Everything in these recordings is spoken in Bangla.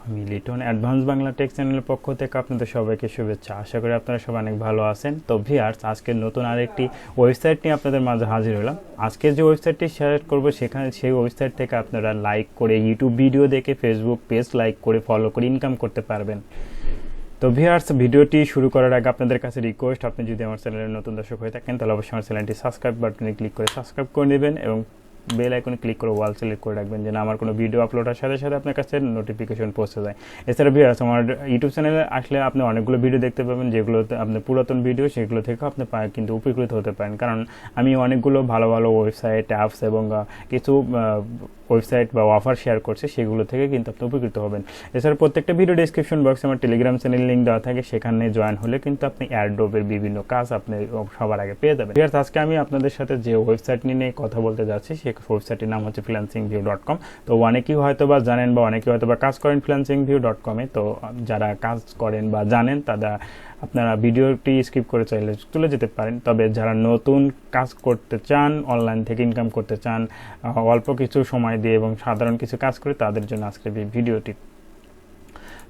আমি লিটন অ্যাডভান্স বাংলা টেক চ্যানেলের পক্ষ থেকে আপনাদের সবাইকে শুভেচ্ছা। আশা করি আপনারা সবাই অনেক ভালো আছেন। তো ভিউয়ার্স, আজকে নতুন আরেকটি ওয়েবসাইট নিয়ে আপনাদের মাঝে হাজির হলাম। আজকে যে ওয়েবসাইটটি শেয়ার করব সেই ওয়েবসাইট থেকে আপনারা লাইক করে ইউটিউব ভিডিও দেখে ফেসবুক পেজ লাইক করে ফলো করে ইনকাম করতে পারবেন। তো ভিউয়ার্স, ভিডিওটি শুরু করার আগে আপনাদের কাছে রিকোয়েস্ট, আপনি যদি আমার চ্যানেলের নতুন দর্শক হয়ে থাকেন তাহলে অবশ্যই আমার চ্যানেলটি সাবস্ক্রাইব বাটনে ক্লিক করে সাবস্ক্রাইব করে নেবেন এবং বেল আইকনে ক্লিক করে ওয়াল সিলেক্ট করে রাখবেন যেন আমার কোনো ভিডিও আপলোডের সাথে সাথে আপনার কাছে নোটিফিকেশন পৌঁছে যায়। এছাড়া ভিউয়ার্স, আমার ইউটিউব চ্যানেলে আসলে আপনি অনেকগুলো ভিডিও দেখতে পাবেন, যেগুলোতে আপনি পুরাতন ভিডিও সেগুলো থেকে আপনি কিন্তু উপকৃত হতে পারেন। কারণ আমি অনেকগুলো ভালো ভালো ওয়েবসাইট অ্যাপস এবং কিছু ওয়েবসাইট বা অফার শেয়ার করছে, সেগুলো থেকে কিন্তু আপনি উপকৃত হবেন। এছাড়া প্রত্যেকটা ভিডিও ডেসক্রিপশন বক্সে আমার টেলিগ্রাম চ্যানেল লিঙ্ক দেওয়া থাকে, সেখানে জয়েন হলে কিন্তু আপনি এয়ারড্রপের বিভিন্ন কাজ আপনি সবার আগে পেয়ে যাবেন। আজকে আমি আপনাদের সাথে যে ওয়েবসাইট নিয়ে কথা বলতে যাচ্ছি, সেই ওয়েবসাইটের নাম হচ্ছে freelancingview.com। তো অনেকেই হয়তো বা জানেন বা অনেকেই হয়তো বা কাজ করেন freelancingview.com-এ। তো যারা কাজ করেন বা জানেন তারা আপনারা ভিডিওটি স্কিপ করে চাইলে চলে যেতে পারেন। তবে যারা নতুন কাজ করতে চান, অনলাইন থেকে ইনকাম করতে চান অল্প কিছু সময় দিয়ে এবং সাধারণ কিছু কাজ করে, তাদের জন্য আজকের এই ভিডিওটি।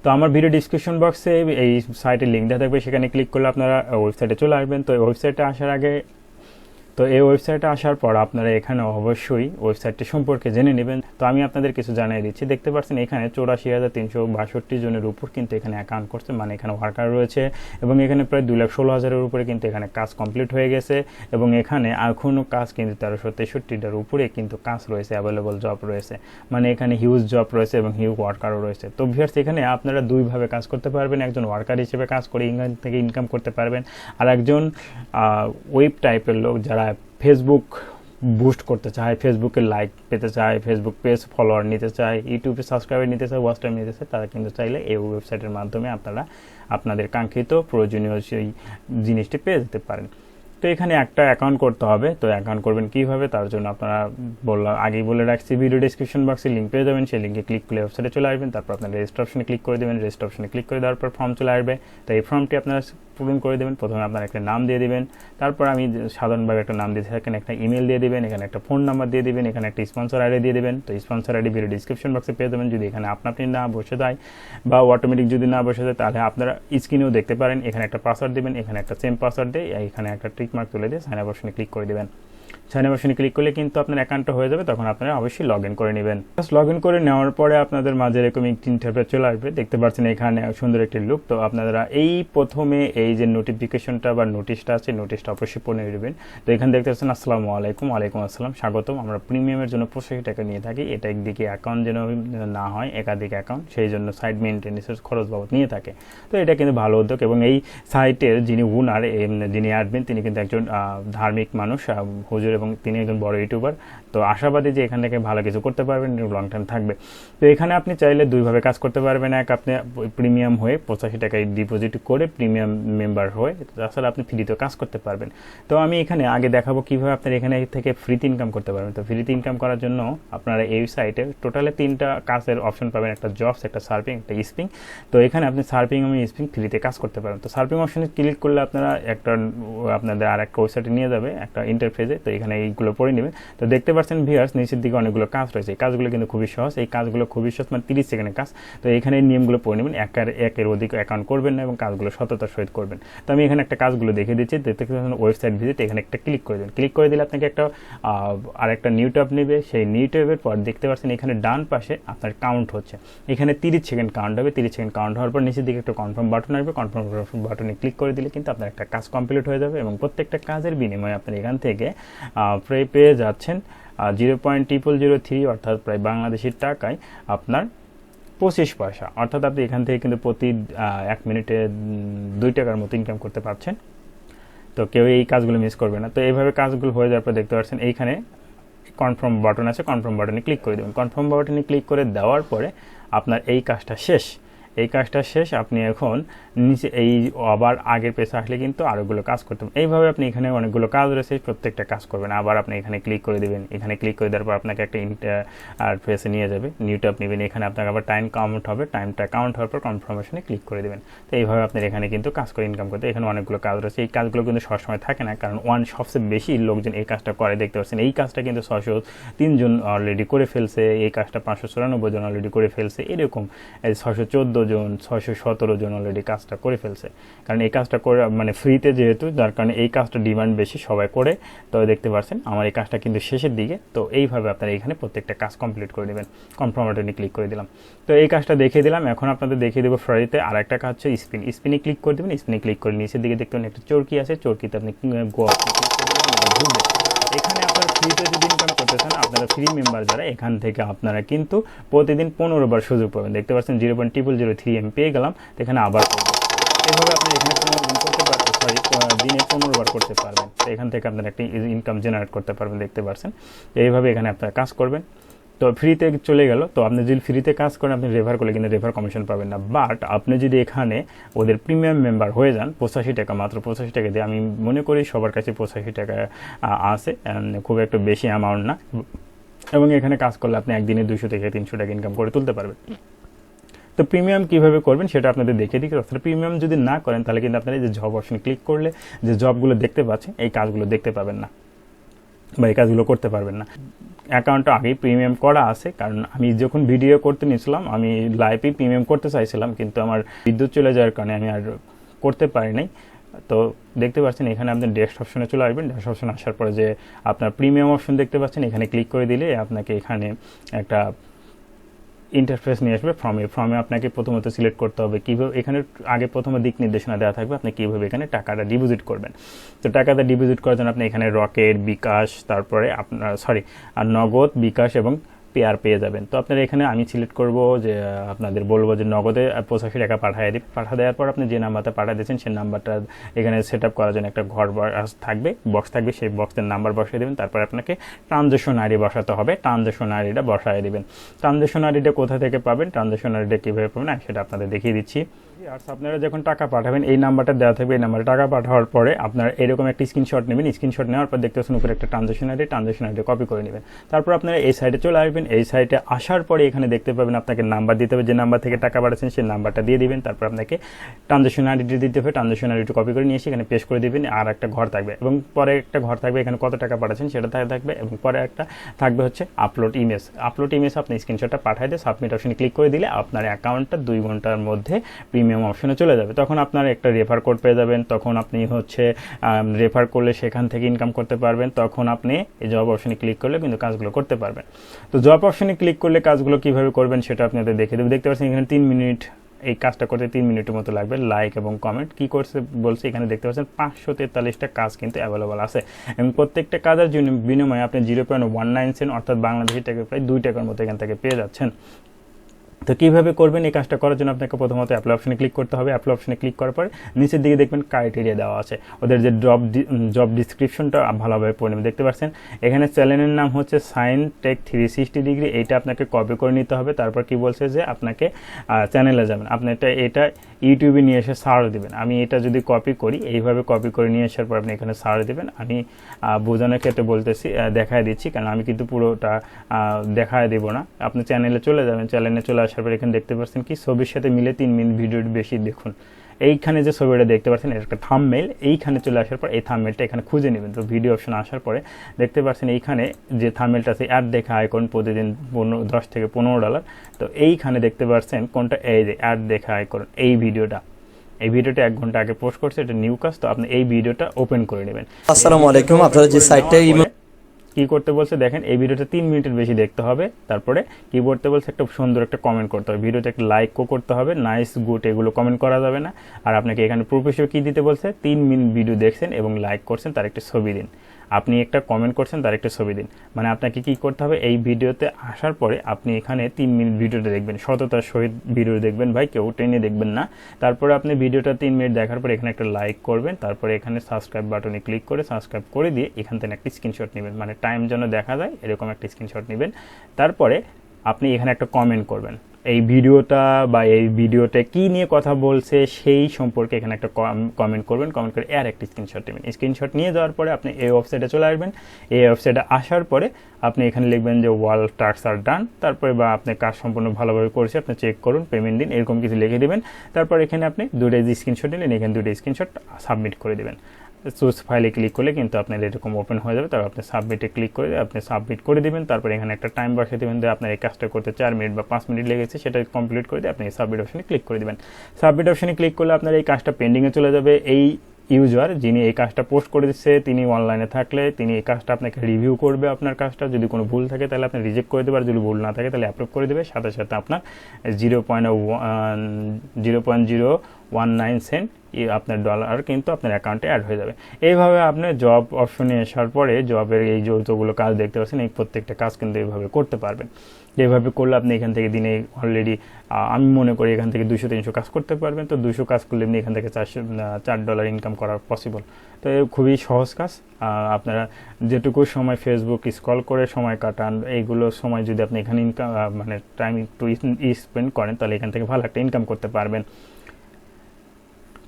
তো আমার ভিডিও ডিসক্রিপশন বক্সে এই সাইটের লিঙ্ক দেওয়া থাকবে, সেখানে ক্লিক করলে আপনারা ওয়েবসাইটে চলে আসবেন। তো এই ওয়েবসাইটে আসার পর আপনারা এখানে অবশ্যই ওয়েবসাইটটি সম্পর্কে জেনে নেবেন। তো আমি আপনাদের কিছু জানিয়ে দিচ্ছি। দেখতে পাচ্ছেন এখানে 84,362 জনের উপর কিন্তু এখানে অ্যাকাউন্ট করছে, মানে এখানে ওয়ার্কার রয়েছে এবং এখানে প্রায় 2,16,000-এর উপরে কিন্তু এখানে কাজ কমপ্লিট হয়ে গেছে এবং এখানে এখনও কাজ কিন্তু 1363টার উপরে কিন্তু কাজ রয়েছে, অ্যাভেলেবল জব রয়েছে, মানে এখানে হিউজ জব রয়েছে এবং হিউজ ওয়ার্কারও রয়েছে। তো ভিউয়ার্স, এখানে আপনারা দুইভাবে কাজ করতে পারবেন। একজন ওয়ার্কার হিসেবে কাজ করে এখান থেকে ইনকাম করতে পারবেন, আর একজন ওয়েব টাইপের লোক যারা ফেসবুক বুস্ট করতে চায়, ফেসবুকে লাইক পেতে চায়, ফেসবুক পেজ ফলোয়ার নিতে চায়, ইউটিউবে সাবস্ক্রাইবার নিতে চায়, ওয়াচ টাইম নিতে চায়, তারা কিন্তু চাইলে এই ওয়েবসাইটের মাধ্যমে আপনারা আপনাদের কাঙ্ক্ষিত প্রয়োজনীয় সেই জিনিসটি পেয়ে যেতে পারেন। তো এখানে একটা অ্যাকাউন্ট করতে হবে। তো অ্যাকাউন্ট করবেন কীভাবে, তার জন্য আপনারা আগেই বলে রাখছি, ভিডিও ডিসক্রিপশন বক্সে লিঙ্ক পেয়ে যাবেন। সেই লিঙ্কে ক্লিক করে ওয়েবসাইটে চলে আসবেন। তারপর আপনার রেজিস্টার অপশনে ক্লিক করে দেবেন। রেজিস্টার অপশনে ক্লিক করে দেওয়ার পর ফর্ম চলে আসবে। তো এই ফর্মটি আপনারা পূরণ করে দেবেন। প্রথমে আপনার একটা নাম দিয়ে দিবেন, তারপর আমি সাধারণভাবে একটা নাম দিয়ে থাকেন, একটা ইমেল দিয়ে দিবেন, এখানে একটা ফোন নাম্বার দিয়ে দিবেন, এখানে একটা স্পন্সর আইডি দিয়ে দিবেন। তো স্পন্সর আইডি ভিডিও ডিসক্রিপশন বক্সে পেয়ে যাবেন। যদি এখানে আপনি না বসে যায় বা অটোমেটিক যদি না বসে যায়, তাহলে আপনারা স্ক্রিনেও দেখতে পারেন। এখানে একটা পাসওয়ার্ড দিবেন, এখানে একটা সেম পাসওয়ার্ড দিয়ে এখানে একটা টিক মার্ক তুলে দিয়ে সাইন আপ অপশনে ক্লিক করে দেবেন। সাইন আপ অপশনে ক্লিক করলে কিন্তু আপনার অ্যাকাউন্টটা হয়ে যাবে। তখন আপনারা অবশ্যই লগ ইন করে নেবেন। লগ ইন করে নেওয়ার পরে আপনাদের মাঝে এরকম একটি ইন্টারফেস চলে আসবে। দেখতে পাচ্ছেন এখানে সুন্দর একটি লুক। তো আপনারা এই প্রথমে এই যে নোটিফিকেশনটা বা নোটিশটা আছে, নোটিশটা অবশ্যই পড়ে নেবেন। তো এখানে দেখতে পাচ্ছেন আসসালামু আলাইকুম, ওয়ালাইকুম আসসালাম, স্বাগতম। আমরা প্রিমিয়ামের জন্য 85 টাকা নিয়ে থাকি। এটা একদিকে অ্যাকাউন্ট যেন না হয় একাধিক অ্যাকাউন্ট, সেই জন্য সাইট মেনটেন্যান্সের খরচ বাবদ নিয়ে থাকে। তো এটা কিন্তু ভালো উদ্যোগ এবং এই সাইটের যিনি ওনার, যিনি অ্যাডমিন, তিনি কিন্তু একজন ধার্মিক মানুষ, হুজুর, এবং তিনি একজন বড় ইউটিউবার। তো আশাবাদী যে এখান থেকে ভালো কিছু করতে পারবেন, লং টার্ম থাকবে। তো এখানে আপনি চাইলে দুইভাবে কাজ করতে পারবেন। এক, আপনি প্রিমিয়াম হয়ে 85 টাকায় ডিপোজিট করে প্রিমিয়াম মেম্বার হয়ে, তাছাড়া আপনি ফ্রিতে কাজ করতে পারবেন। তো আমি এখানে আগে দেখাবো কীভাবে আপনার এখানে থেকে ফ্রিতে ইনকাম করতে পারবেন। তো ফ্রিতে ইনকাম করার জন্য আপনারা এই সাইটে টোটালে 3টা কাজের অপশন পাবেন, একটা জবস, একটা সার্ফিং, একটা স্পিং। তো এখানে আপনি সার্ফিং এবং স্পিং ফ্রিতে কাজ করতে পারবেন। তো সার্ফিং অপশনে ক্লিক করলে আপনারা আপনাদের আর একটা ওয়েবসাইটে নিয়ে যাবে, একটা ইন্টারফেসে। তো এখানে এইগুলো পড়ে নেবেন। তো দেখতে পাচ্ছেন ভিউয়ার্স, নিচের দিকে অনেকগুলো কাজ রয়েছে। এই কাজগুলো কিন্তু খুবই সহজ। এই কাজগুলো খুবই সহজ, মানে 30 সেকেন্ডের কাজ। তো এখানে এই নিয়মগুলো পড়ে নেবেন। একের অধিক অ্যাকাউন্ট করবেন না এবং কাজগুলো সততার সহিত করবেন। তো আমি এখানে একটা কাজগুলো দেখিয়ে দিচ্ছি। দেখতে পাচ্ছেন ওয়েবসাইট ভিজিট, এখানে একটা ক্লিক করে দেবেন। ক্লিক করে দিলে আপনাকে একটা আরেকটা নিউ ট্যাব নেবে। সেই নিউ ট্যাবের পর দেখতে পাচ্ছেন এখানে ডান পাশে আপনার কাউন্ট হচ্ছে। এখানে 30 সেকেন্ড কাউন্ট হবে। 30 সেকেন্ড কাউন্ট হওয়ার পর নিচের দিকে একটা কনফার্ম বাটন আসবে। কনফার্ম বাটনে ক্লিক করে দিলে কিন্তু আপনার একটা কাজ কমপ্লিট হয়ে যাবে এবং প্রত্যেকটা কাজের বিনিময়ে আপনি এখান থেকে পেয়ে যাচ্ছেন 0.0003, অর্থাৎ প্রায় বাংলাদেশি টাকায় আপনার 25 পয়সা। অর্থাৎ আপনি এখান থেকে কিন্তু প্রতি 1 মিনিটে 2 টাকার মতো ইনকাম করতে পারছেন। তো কেউ এই কাজগুলো মিস করবে না। তো এইভাবে কাজগুলো হয়ে যাওয়ার পর দেখতে পাচ্ছেন এইখানে কনফার্ম বাটন আছে, কনফার্ম বাটনে ক্লিক করে দেবেন। কনফার্ম বাটনে ক্লিক করে দেওয়ার পরে আপনার এই কাজটা শেষ। এই কাজটা শেষ, আপনি এখন নিচে এই আবার আগের পেজে আসলে কিন্তু আরোগুলো কাজ করতে হবে। এইভাবে আপনি এখানে অনেকগুলো কাজ রয়েছে, প্রত্যেকটা কাজ করবেন। আবার আপনি এখানে ক্লিক করে দেবেন, এখানে ক্লিক করে দেওয়ার পর আপনাকে একটা আর পেজে নিয়ে যাবে, নিউ ট্যাব নেবেন, এখানে আপনাকে আবার টাইম কাউন্ট হবে, টাইমটা কাউন্ট হওয়ার পর কনফার্মেশনে ক্লিক করে দেবেন। তো এইভাবে আপনার এখানে কিন্তু কাজ করে ইনকাম করতে। এখানে অনেকগুলো কাজ রয়েছে, এই কাজগুলো কিন্তু সবসময় থাকে না, কারণ সবচেয়ে বেশি লোকজন এই কাজটা করে। দেখতে পাচ্ছেন এই কাজটা কিন্তু 603 জন অলরেডি করে ফেলছে, এই কাজটা 594 জন অলরেডি করে ফেলছে, এরকম 614 জন 617 জন অলরেডি কাজটা করে ফেলছে। কারণ এই কাজটা করে মানে ফ্রিতে যেহেতু, যার কারণে এই কাজটা ডিমান্ড বেশি, সবাই করে। তো দেখতে পাচ্ছেন আমার এই কাজটা কিন্তু শেষের দিকে। তো এইভাবে আপনারা এখানে প্রত্যেকটা কাজ কমপ্লিট করে দেবেন। কনফার্ম বাটনে ক্লিক করে দিলাম। তো এই কাজটা দেখিয়ে দিলাম। এখন আপনাদের দেখিয়ে দেবো ফ্রাইতে আর একটা কাজ হচ্ছে স্পিনে ক্লিক করে দেবেন। স্পিনে ক্লিক করে নিচের দিকে দেখতে পাবেন একটা চরকি আছে, চরকিতে আপনি এখানে আপনারা ফ্রিতে যদি ইনকাম করতে চান, আপনারা ফ্রি মেম্বার যারা, এখান থেকে আপনারা কিন্তু প্রতিদিন 15 বার সুযোগ পাবেন। দেখতে পাচ্ছেন 0.003 এম পেয়ে গেলাম, এখানে আবার এভাবে আপনি এখানে 15 দিন করতে পারবেন, দিনে 15 বার করতে পারবেন। তো এখান থেকে আপনারা একটা ইনকাম জেনারেট করতে পারবেন। দেখতে পাচ্ছেন এইভাবে এখানে আপনারা কাজ করবেন। তো ফ্রিতে চলে গেল। তো আপনি যদি ফ্রিতে কাজ করেন, আপনি রেফার করলে কিন্তু রেফার কমিশন পাবেন না। বাট আপনি যদি এখানে ওদের প্রিমিয়াম মেম্বার হয়ে যান, 85 টাকা, মাত্র 85 টাকা দিয়ে, আমি মনে করি সবার কাছে 85 টাকা আছে, খুব একটা বেশি অ্যামাউন্ট না। এবং এখানে কাজ করলে আপনি একদিনে 200 থেকে 300 টাকা ইনকাম করে তুলতে পারবেন। তো প্রিমিয়াম কীভাবে করবেন সেটা আপনাদের দেখিয়ে দিই। অর্থাৎ প্রিমিয়াম যদি না করেন, তাহলে কিন্তু আপনারা এই যে জব অপশন ক্লিক করলে যে জবগুলো দেখতে পাচ্ছেন, এই কাজগুলো দেখতে পাবেন না বা এই কাজগুলো করতে পারবেন না। অ্যাকাউন্টটা আগেই প্রিমিয়াম করা আছে, কারণ আমি যখন ভিডিও করতে নিয়েছিলাম, আমি লাইভেই প্রিমিয়াম করতে চাইছিলাম, কিন্তু আমার বিদ্যুৎ চলে যাওয়ার কারণে আমি আর করতে পারি নাই। তো দেখতে পাচ্ছেন এখানে আপনি ডেস্ক অপশনে চলে আসবেন। ডেস্ক অপশনে আসার পরে যে আপনার প্রিমিয়াম অপশন দেখতে পাচ্ছেন, এখানে ক্লিক করে দিলে আপনাকে এখানে একটা ইন্টারফেস নিয়ে আসবে। ফর্মে আপনাকে প্রথমত সিলেক্ট করতে হবে কীভাবে, এখানে আগে প্রথমে দিক নির্দেশনা দেওয়া থাকবে আপনি কীভাবে এখানে টাকাটা ডিপোজিট করবেন। তো টাকাটা ডিপোজিট করার জন্য আপনি এখানে রকেট, বিকাশ, তারপরে আপনার নগদ, বিকাশ এবং পেয়ার পেয়ে যাবেন। তো আপনারা এখানে আমি সিলেক্ট করব যে আপনাদের বলবো যে নগদে 85 টাকা পাঠিয়ে দিন। পাঠিয়ে দেওয়ার পর আপনি যে নাম্বারটা পাঠিয়ে দিয়েছেন সেই নাম্বারটা এখানে সেট আপ করার জন্য একটা ঘর থাকবে, বক্স থাকবে, সেই বক্সের নাম্বার বসিয়ে দেবেন। তারপর আপনাকে ট্রানজ্যাকশন আইডি বসাতে হবে, ট্রানজ্যাকশন আইডিটা বসায় দেবেন। ট্রানজ্যাকশন আইডিটা কোথা থেকে পাবেন, ট্রানজ্যাকশন আইডিটা কীভাবে পাবেন সেটা আপনাদের দেখিয়ে দিচ্ছি। আর আপনারা যখন টাকা পাঠাবেন, এই নাম্বারটা দেওয়া থাকবে, এই নাম্বারে টাকা পাঠানোর পরে আপনারা এরকম একটা স্ক্রিনশট নেবেন। স্ক্রিনশট নেওয়ার পর দেখতে পাচ্ছেন উপরে একটা ট্রানজ্যাকশন আইডি কপি করে নেবেন। তারপর আপনারা এই সাইডে চলে আসবেন। এই সাইডে আসার পরে এখানে দেখতে পাবেন আপনাকে নাম্বার দিতে হবে, যে নাম্বার থেকে টাকা পাঠাচ্ছেন সেই নাম্বারটা দিয়ে দিবেন। তারপর আপনাকে ট্রানজ্যাকশন আইডিটি দিতে হবে, ট্রানজ্যাকশন আইডিটি কপি করে নিয়ে এসে এখানে পেস্ট করে দিবেন। আর একটা ঘর থাকবে এবং পরে একটা ঘর থাকবে, এখানে কত টাকা পাঠাচ্ছেন সেটা থাকবে, এবং পরে একটা থাকবে হচ্ছে আপলোড ইমেজ। আপনি স্ক্রিনশটটা পাঠিয়ে দিয়ে সাবমিট অপশনে ক্লিক করে দিলে আপনার অ্যাকাউন্টটা 2 ঘন্টার মধ্যে প্রিমিয়াম অপশনে চলে যাবে। তখন আপনার একটা রেফার কোড পেয়ে যাবেন, তখন আপনি হচ্ছে রেফার করলে সেখান থেকে ইনকাম করতে পারবেন। তখন আপনি এই জব অপশনে ক্লিক করলে কিন্তু কাজগুলো করতে পারবেন। তো জব অপশনে ক্লিক করলে কাজগুলো কিভাবে করবেন সেটা আপনাদের দেখিয়ে দেবো। দেখতে পাচ্ছেন এখানে 3 মিনিট, এই কাজটা করতে 3 মিনিটের মতো লাগবে। লাইক এবং কমেন্ট কি করছে বলছে, এখানে দেখতে পাচ্ছেন 543টা কাজ কিন্তু অ্যাভেলেবল আছে, এবং প্রত্যেকটা কাজের জন্য বিনিময়ে আপনি 0.19 সেন্ট অর্থাৎ বাংলাদেশি টাকা প্রায় 2 টাকার মতো এখান থেকে পেয়ে যাচ্ছেন। তো কীভাবে করবেন এই কাজটা করার জন্য আপনাকে প্রথমত অ্যাপ্লাই অপশনে ক্লিক করতে হবে। অ্যাপ্লাই অপশনে ক্লিক করার পরে নিচের দিকে দেখবেন ক্রাইটেরিয়া দেওয়া আছে, ওদের যে জব ডিসক্রিপশনটা ভালোভাবে পড়ে নেবেন। দেখতে পাচ্ছেন এখানে চ্যানেলের নাম হচ্ছে সাইন টেক 360 ডিগ্রি, এইটা আপনাকে কপি করে নিতে হবে। তারপর কি বলছে যে আপনাকে চ্যানেলে যাবেন, আপনি এটা ইউটিউবে নিয়ে এসে সার্চ দেবেন। আমি এটা যদি কপি করি, এইভাবে কপি করে নিয়ে আসার পর আপনি এখানে সার্চ দেবেন। আমি বোঝানোর ক্ষেত্রে বলতেছি, দেখায় দিচ্ছি, কারণ আমি কিন্তু পুরোটা দেখায় দেবো না। আপনি চ্যানেলে চলে যাবেন, চ্যানেলে চলে আসার পর এখানে দেখতে পাচ্ছেন কি ছবির সাথে মিলে 3 মিনিট ভিডিওটি বেশি দেখুন। এইখানে যে ছবিটা দেখতে পাচ্ছেন এটা একটা থাম্বনেইল, এইখানে চলে আসার পর এই থাম্বনেইলটা এখানে খুঁজে নেবেন। তো ভিডিও অপশন আসার পরে দেখতে পাচ্ছেন এইখানে যে থাম্বনেইলটা আছে অ্যাড দেখা আইকন, প্রতিদিন $10 থেকে $15। তো এইখানে দেখতে পাচ্ছেন কোনটা, এই যে অ্যাড দেখা আইকন, এই ভিডিওটা 1 ঘন্টা আগে পোস্ট করছে, এটা নিউ কাজ। তো আপনি এই ভিডিওটা ওপেন করে নেবেন। আসসালামু আলাইকুম, আপনারা যে সাইটটা কি করতে বলছে দেখেন, এই ভিডিওটা 3 মিনিটের বেশি দেখতে হবে। তারপরে কি করতে বলছে, একটা সুন্দর একটা কমেন্ট করতে হবে, ভিডিওতে একটা লাইকও করতে হবে, নাইস, গুড এগুলো কমেন্ট করা যাবে না। আর আপনাকে এখানে প্রুফ হিসেবে কী দিতে বলছে, 3 মিনিট ভিডিও দেখছেন এবং লাইক করছেন, তার একটা ছবি দিন। আপনি একটা কমেন্ট করছেন, তার একটা ছবি দিন। মানে আপনাকে কি করতে হবে, এই ভিডিওতে আসার পরে আপনি এখানে 3 মিনিট ভিডিওটা দেখবেন, সততার সহিত ভিডিও দেখবেন ভাই, কেউ টেনে দেখবেন না। তারপরে আপনি ভিডিওটা 3 মিনিট দেখার পরে এখানে একটা লাইক করবেন, তারপরে এখানে সাবস্ক্রাইব বাটনে ক্লিক করে সাবস্ক্রাইব করে দিয়ে এখান থেকে একটা স্ক্রিনশট নেবেন, মানে টাইম যেন দেখা যায় এরকম একটা স্ক্রিনশট নেবেন। তারপরে আপনি এখানে একটা কমেন্ট করবেন, এই ভিডিওটা বা এই ভিডিওতে কী নিয়ে কথা বলছে সেই সম্পর্কে এখানে একটা কমেন্ট করবেন, কমেন্ট করে এর একটা স্ক্রিনশট নেবেন। স্ক্রিনশট নিয়ে যাওয়ার পরে আপনি এই ওয়েবসাইটে চলে আসবেন। এই ওয়েবসাইটে আসার পরে আপনি এখানে লিখবেন যে ওয়াল টাস্ক আর ডান, তারপরে বা আপনি কাজ সম্পূর্ণ ভালোভাবে করেছে আপনি চেক করুন, পেমেন্ট দিন, এরকম কিছু লিখে দেবেন। তারপর এখানে আপনি দুটো স্ক্রিনশট নিলেন, এখানে দুটো স্ক্রিনশট সাবমিট করে দেবেন। চুজ ফাইলে ক্লিক করলে কিন্তু আপনার এরকম ওপেন হয়ে যাবে। তারপর আপনি সাবমিটে ক্লিক করে আপনি সাবমিট করে দেবেন। তারপর এখানে একটা টাইম বসিয়ে দেবেন যে আপনার এই কাজটা করতে 4 মিনিট বা 5 মিনিট লেগেছে, সেটা কমপ্লিট করে দিয়ে আপনি সাবমিট অপশনে ক্লিক করে দেবেন। সাবমিট অপশনে ক্লিক করলে আপনার এই কাজটা পেন্ডিংয়ে চলে যাবে। এই ইউজার যিনি এই কাজটা পোস্ট করে দিচ্ছে তিনি অনলাইনে থাকলে তিনি এই কাজটা আপনাকে রিভিউ করবে। আপনার কাজটা যদি কোনো ভুল থাকে তাহলে আপনি রিজেক্ট করে দেবে, আর যদি ভুল না থাকে তাহলে অ্যাপ্রুভ করে দেবে। সাথে সাথে আপনার 0.019 সেন্ট আপনার ডলার কিন্তু আপনার অ্যাকাউন্টে অ্যাড হয়ে যাবে। এইভাবে আপনি জব অপশনে আসার পরে জবের এই যতগুলো কাজ দেখতে পাচ্ছেন এই প্রত্যেকটা কাজ কিন্তু এইভাবে করতে পারবেন। এইভাবে করলে আপনি এখান থেকে দিনে অলরেডি আমি মনে করি এখান থেকে 200-300 কাজ করতে পারবেন। তো 200 কাজ করলে আপনি এখান থেকে $4 ইনকাম করা পসিবল। তো খুবই সহজ কাজ। আপনারা যেটুকু সময় ফেসবুক স্ক্রল করে সময় কাটান, এইগুলো সময় যদি আপনি এখানে ইনকাম মানে টাইম একটু স্পেন্ড করেন তাহলে এখান থেকে ভালো একটা ইনকাম করতে পারবেন।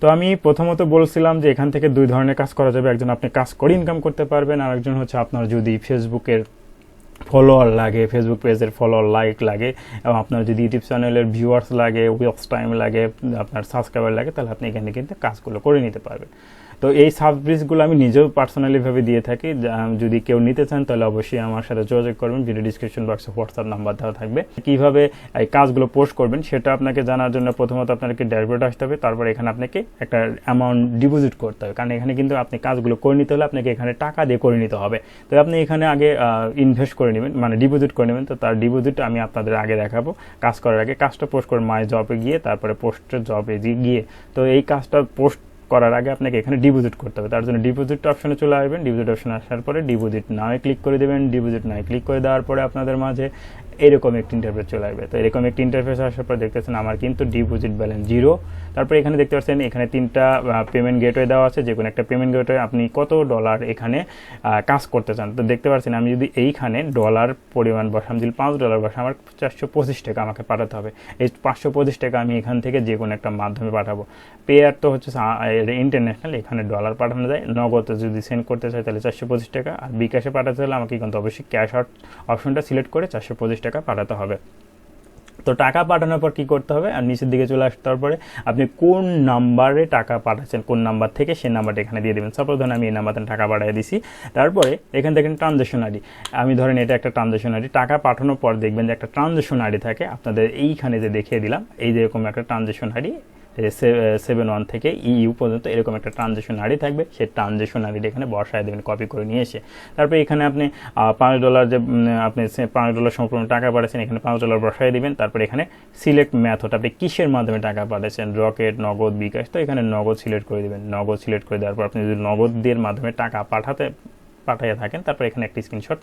তো আমি প্রথমত বলছিলাম যে এখান থেকে 2 ধরনের কাজ করা যাবে। একজন আপনি কাজ করে ইনকাম করতে পারবেন, আর একজন হচ্ছে আপনার যদি ফেসবুকের ফলোয়ার লাগে, ফেসবুক পেজের ফলোয়ার লাইক লাগে, এবং আপনার যদি ইউটিউব চ্যানেলের ভিউয়ার্স লাগে, ওয়াচ টাইম লাগে, আপনার সাবস্ক্রাইবার লাগে, তাহলে আপনি এখানে কিন্তু কাজগুলো করে নিতে পারবেন। তো এই সার্ভিসগুলো আমি নিজেও পার্সোনালিভাবে দিয়ে থাকি। যদি কেউ নিতে চান তাহলে অবশ্যই আমার সাথে যোগাযোগ করবেন। ভিডিও ডিসক্রিপশন বক্সে হোয়াটসঅ্যাপ নাম্বার দেওয়া থাকবে। কীভাবে এই কাজগুলো পোস্ট করবেন সেটা আপনাকে জানার জন্য প্রথমত আপনাকে ড্যাশবোর্ডে আসতে হবে, তারপর এখানে আপনাকে একটা অ্যামাউন্ট ডিপোজিট করতে হবে, কারণ এখানে কিন্তু আপনি কাজগুলো করে নিতে হলে আপনাকে এখানে টাকা দিয়ে করে নিতে হবে। তো আপনি এখানে আগে ইনভেস্ট করে নেবেন, মানে ডিপোজিট করে নেবেন। তো তার ডিপোজিট আমি আপনাদের আগে দেখাবো। কাজ করার আগে কাজটা পোস্ট করে মাই জবে গিয়ে তারপরে পোস্টের জবে গিয়ে, তো এই কাজটা পোস্ট করার আগে আপনাকে এখানে ডিপোজিট করতে হবে। তার জন্য ডিপোজিট অপশনে চলে আসবেন। ডিপোজিট অপশনে আসার পরে ডিপোজিট নাও ক্লিক করে দেবেন। ডিপোজিট নাও ক্লিক করে দেওয়ার পরে আপনাদের মাঝে এরকম একটি ইন্টারফেস চলে আসবে। তো এরকম একটি ইন্টারফেস আসার পর দেখতেছেন আমার কিন্তু ডিপোজিট ব্যালেন্স 0। তারপরে এখানে দেখতে পাচ্ছেন এখানে 3টা পেমেন্ট গেটওয়ে দেওয়া আছে। যে কোনো একটা পেমেন্ট গেটওয়ে আপনি কত ডলার এখানে কাজ করতে চান। তো দেখতে পাচ্ছেন আমি যদি এইখানে ডলার পরিমাণ বসাম, যদি $5 বসাম, আমার 425 টাকা আমাকে পাঠাতে হবে। এই 525 টাকা আমি এখান থেকে যে কোনো একটা মাধ্যমে পাঠাবো। পেয়ার তো হচ্ছে ইন্টারন্যাশনাল, এখানে ডলার পাঠানো যায়। নগদে যদি সেন্ড করতে চাই তাহলে 425 টাকা, আর বিকাশে পাঠাতে হলে আমাকে কিন্তু অবশ্যই ক্যাশ আউট অপশনটা সিলেক্ট করে 425 টাকা পাঠাতে হবে। তো টাকা পাঠানোর পর কী করতে হবে, আর নিচের দিকে চলে আসতে পরে আপনি কোন নাম্বারে টাকা পাঠাচ্ছেন, কোন নাম্বার থেকে সেই নাম্বারটা এখানে দিয়ে দেবেন। সাপোজ ধরেন আমি এই নাম্বারে টাকা পাঠিয়ে দিছি। তারপরে এখান থেকে ট্রানজ্যাকশন আইডি, আমি ধরেন এটা একটা ট্রানজ্যাকশন আইডি। টাকা পাঠানোর পর দেখবেন যে একটা ট্রানজ্যাকশন আইডি থাকে আপনাদের এইখানে যে দেখিয়ে দিলাম, এই যেরকম একটা ট্রানজ্যাকশন আইডি 71 থেকে ইউ পর্যন্ত এরকম একটা ট্রানজ্যাকশন আইডি থাকবে। সেই ট্রানজ্যাকশন আইডি এখানে বসায় দেবেন কপি করে নিয়ে এসে। তারপরে এখানে আপনি $5 যে আপনি $5 সম্পূর্ণ টাকা পাঠাচ্ছেন, এখানে $5 বসায় দিবেন। তারপরে এখানে সিলেক্ট মেথড, আপনি কিসের মাধ্যমে টাকা পাঠাচ্ছেন, রকেট, নগদ, বিকাশ। তো এখানে নগদ সিলেক্ট করে দেবেন। নগদ সিলেক্ট করে দেওয়ার পর আপনি যদি নগদ দিয়ে মাধ্যমে টাকা পাঠাইয়া থাকেন, তারপর এখানে একটি স্ক্রিনশট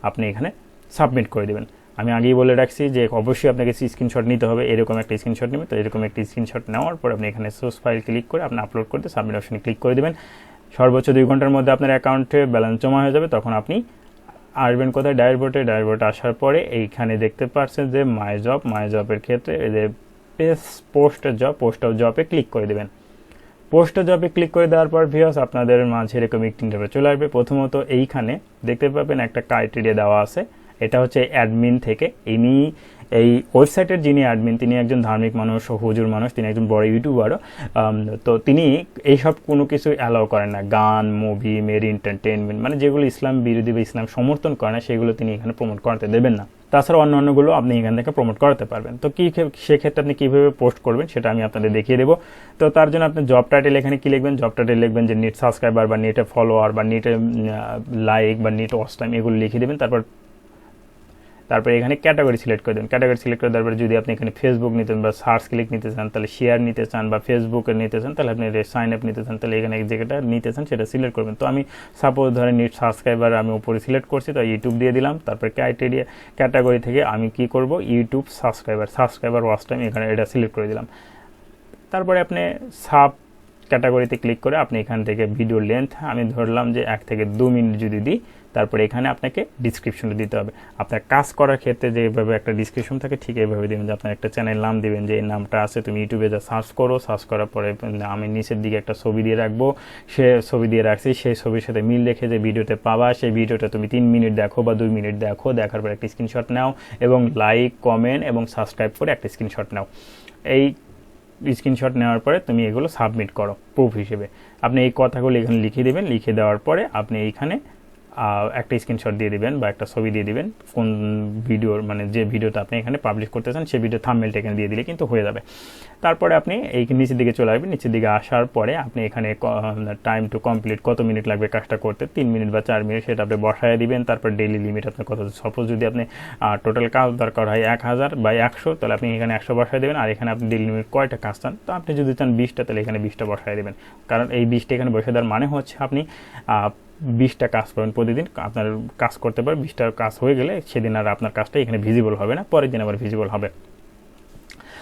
আপনি এখানে সাবমিট করে দেবেন। আমি আগেই বলে রাখছি যে অবশ্যই আপনাকে স্ক্রিনশট নিতে হবে, এরকম একটা স্ক্রিনশট নেবেন। তো এরকম একটি স্ক্রিনশট নেওয়ার পর আপনি এখানে সোর্স ফাইল ক্লিক করে আপনি আপলোড করতে সাবমিট অপশনে ক্লিক করে দেবেন। সর্বোচ্চ 2 ঘন্টার মধ্যে আপনার অ্যাকাউন্টে ব্যালেন্স জমা হয়ে যাবে। তখন আপনি আসবেন কোথায়, ড্যাশবোর্ডে। ড্যাশবোর্ডে আসার পরে এইখানে দেখতে পাচ্ছেন যে মাই জবের ক্ষেত্রে এই যে পোস্টের জবে ক্লিক করে দেবেন। পোস্টের জবে ক্লিক করে দেওয়ার পর ভিউয়ার্স আপনাদের মাঝে এরকম একটি ইন্টারফেস চলে আসবে। প্রথমত এইখানে দেখতে পাবেন একটা ক্রাইটেরিয়া দেওয়া আছে, এটা হচ্ছে অ্যাডমিন থেকে। ইনি এই ওয়েবসাইটের যিনি অ্যাডমিন তিনি একজন ধার্মিক মানুষ, হুজুর মানুষ, তিনি একজন বড় ইউটিউবারও। তো তিনি এইসব কোনো কিছু অ্যালাউ করেন না, গান, মুভি, মেরি এন্টারটেনমেন্ট, মানে যেগুলো ইসলাম বিরোধী বা ইসলাম সমর্থন করে না সেগুলো তিনি এখানে প্রমোট করতে দেবেন না। তাছাড়া অন্যান্যগুলো আপনি এখান থেকে প্রমোট করাতে পারবেন। তো সেক্ষেত্রে আপনি কীভাবে পোস্ট করবেন সেটা আমি আপনাদের দেখিয়ে দেবো। তো তার জন্য আপনি জব টাইটেল এখানে কী লিখবেন, জব টাইটেল লিখবেন যে নেট সাবস্ক্রাইবার বা নেটে ফলোয়ার বা নেটে লাইক বা নেট ওয়াচ টাইম, এগুলো লিখে দেবেন। তারপরে এখানে ক্যাটাগরি সিলেক্ট করে দেবেন। ক্যাটাগরি সিলেক্ট করে দেওয়ার পরে যদি আপনি এখানে ফেসবুক নিতে চান বা সার্চ ক্লিক নিতে চান, তাহলে শেয়ার নিতে চান, বা ফেসবুকে নিতে চান, তাহলে আপনি সাইন আপ নিতে চান, তাহলে এখানে যেটা নিতে চান সেটা সিলেক্ট করবেন। তো আমি সাপোজ ধরেন নেট সাবস্ক্রাইবার আমি উপরে সিলেক্ট করছি, তো ইউটিউব দিয়ে দিলাম। তারপরে ক্যাটাগরি থেকে আমি কি করব, ইউটিউব সাবস্ক্রাইবার ওয়াচ টাইম এখানে এটা সিলেক্ট করে দিলাম। তারপরে আপনি ক্যাটাগরিতে ক্লিক করে আপনি এখান থেকে ভিডিও লেন্থ আমি ধরলাম যে 1 থেকে 2 মিনিট যদি দিই, তারপরে এখানে আপনাকে ডিসক্রিপশনে দিতে হবে। আপনার কাজ করার ক্ষেত্রে যেভাবে একটা ডিসক্রিপশন থাকে ঠিক এইভাবে দেবেন, যে আপনার একটা চ্যানেল নাম দিবেন, যে এই নামটা আছে তুমি ইউটিউবে যা সার্চ করো, সার্চ করার পরে আমি নিচের দিকে একটা ছবি দিয়ে রাখবো, সে ছবি দিয়ে রাখছি, সেই ছবির সাথে মিল রেখে যে ভিডিওতে পাবা সেই ভিডিওটা তুমি 3 মিনিট দেখো বা 2 মিনিট দেখো, দেখার পর একটা স্ক্রিনশট নাও এবং লাইক কমেন্ট এবং সাবস্ক্রাইব করে একটা স্ক্রিনশট নাও। এই স্ক্রিনশট নেওয়ার পরে তুমি এগুলো সাবমিট করো প্রুফ হিসেবে। আপনি এই কথাগুলো এখানে লিখে দেবেন, লিখে দেওয়ার পরে আপনি এইখানে একটা স্ক্রিনশট দিয়ে দিবেন বা একটা ছবি দিয়ে দিবেন কোন ভিডিওর, মানে যে ভিডিওটা আপনি এখানে পাবলিশ করতে চান সেই ভিডিও থাম্বনেলটা এখানে দিয়ে দিলে কিন্তু হয়ে যাবে। তারপরে আপনি এই নিচের দিকে চলে আসবেন, নিচের দিকে আসার পরে আপনি এখানে টাইম টু কমপ্লিট কত মিনিট লাগবে কাজটা করতে, 3 মিনিট বা 4 মিনিট সেটা আপনি বসায় দিবেন। তারপর ডেইলি লিমিট আপনার কত, সাপোজ যদি আপনি টোটাল কাজ দরকার হয় 1000 বা 100, তাহলে আপনি এখানে 100 বসায় দেবেন। আর এখানে আপনি ডেইলি লিমিট কয়টা কাজ চান, তো আপনি যদি চান 20টা তাহলে এখানে 20টা বসায় দেবেন। কারণ এই 20টা এখানে বসে দেওয়ার মানে হচ্ছে আপনি 20টা কাজ করবেন প্রতিদিন, আপনার কাজ করতে পারে 20টা কাজ হয়ে গেলে সেদিন আর আপনার কাজটা এখানে ভিজিবল হবে না, পরের দিন আবার ভিজিবল হবে।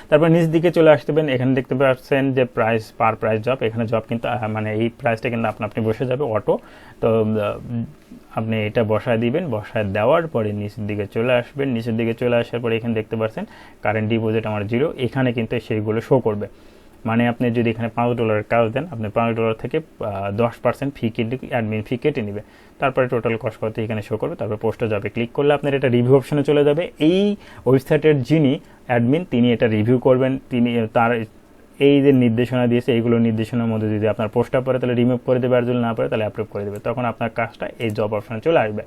তারপর নিচ দিকে চলে আসতেবেন, এখানে দেখতে পাচ্ছেন যে প্রাইস পার প্রাইস জব, এখানে জব কিন্তু মানে এই প্রাইসটা কিন্তু আপনি বসে যাবে অটো। তো আপনি এটা বসায় দিবেন, বসায় দেওয়ার পরে নিচের দিকে চলে আসবেন, নিচের দিকে চলে আসার পরে এখানে দেখতে পাচ্ছেন কারেন্ট ডিপোজিট আমার 0, এখানে কিন্তু সেইগুলো শো করবে। মানে আপনি যদি এখানে $5 কাজ দেন, আপনি $5 থেকে 10% ফি কেটে, অ্যাডমিন ফি কেটে নেবে। তারপরে টোটাল কস্ট কত এখানে শো করবে। তারপর পোস্টে যাবে, ক্লিক করলে আপনার এটা রিভিউ অপশনে চলে যাবে। এই ওয়েবসাইটের যিনি অ্যাডমিন তিনি এটা রিভিউ করবেন, তিনি তার এই যে নির্দেশনা দিয়েছে এইগুলো নির্দেশনার মধ্যে যদি আপনার পোস্টটা পড়ে তাহলে রিমুভ করে দেবে, আর যদি না পড়ে তাহলে অ্যাপ্রুভ করে দেবে। তখন আপনার কাজটা এই জব অপশনে চলে আসবে।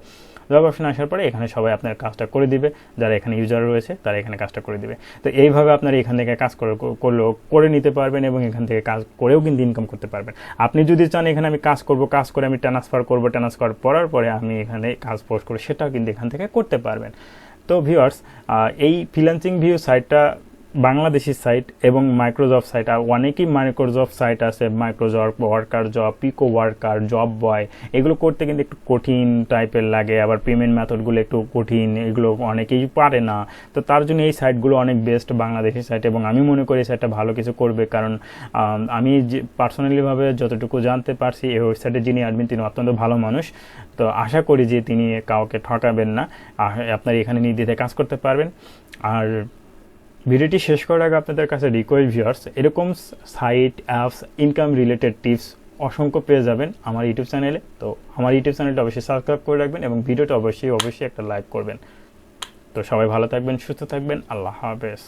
জব অপশনে আসার পরে এখানে সবাই আপনার কাজটা করে দিবে, যারা এখানে ইউজার রয়েছে তারা এখানে কাজটা করে দিবে। তো এইভাবে আপনারা এখান থেকে কাজ করলেও করে নিতে পারবেন এবং এখান থেকে কাজ করেও কিন্তু ইনকাম করতে পারবেন। আপনি যদি চান এখানে আমি কাজ করব, কাজ করে আমি ট্রান্সফার করবো, ট্রান্সফার করার পরে আমি এখানে কাজ পোস্ট করবো, সেটাও কিন্তু এখান থেকে করতে পারবেন। তো ভিউয়ার্স, এই ফ্রিল্যান্সিং ভিউ সাইটটা বাংলাদেশি সাইট এবং মাইক্রোজব সাইট, আর অনেকই মাইক্রোজব সাইট আছে, মাইক্রোজব ওয়ার্কার জব, পিকো ওয়ার্কার, জব বয়, এগুলো করতে কিন্তু একটু কঠিন টাইপের লাগে, আবার পেমেন্ট মেথডগুলো একটু কঠিন, এগুলো অনেকেই পারে না। তো তার জন্য এই সাইটগুলো অনেক বেস্ট বাংলাদেশি সাইট, এবং আমি মনে করি এই সাইটটা ভালো কিছু করবে। কারণ আমি যে পার্সোনালিভাবে যতটুকু জানতে পারছি এই ওয়েবসাইটে যিনি অ্যাডমিন তিনি অত্যন্ত ভালো মানুষ। তো আশা করি যে তিনি কাউকে ঠকাবেন না, আপনার এখানে নির্দ্বিধায় কাজ করতে পারবেন। আর ভিডিওটি শেষ করার আগে আপনাদের কাছে রিকোয়েস্ট ভিউয়ার্স, এরকম site apps income related tips অসংখ্য পেয়ে যাবেন আমার ইউটিউব চ্যানেলে। তো আমার ইউটিউব চ্যানেলটা অবশ্যই সাবস্ক্রাইব করে রাখবেন এবং ভিডিওটা অবশ্যই একটা লাইক করবেন। তো সবাই ভালো থাকবেন, সুস্থ থাকবেন, আল্লাহ হাফেজ।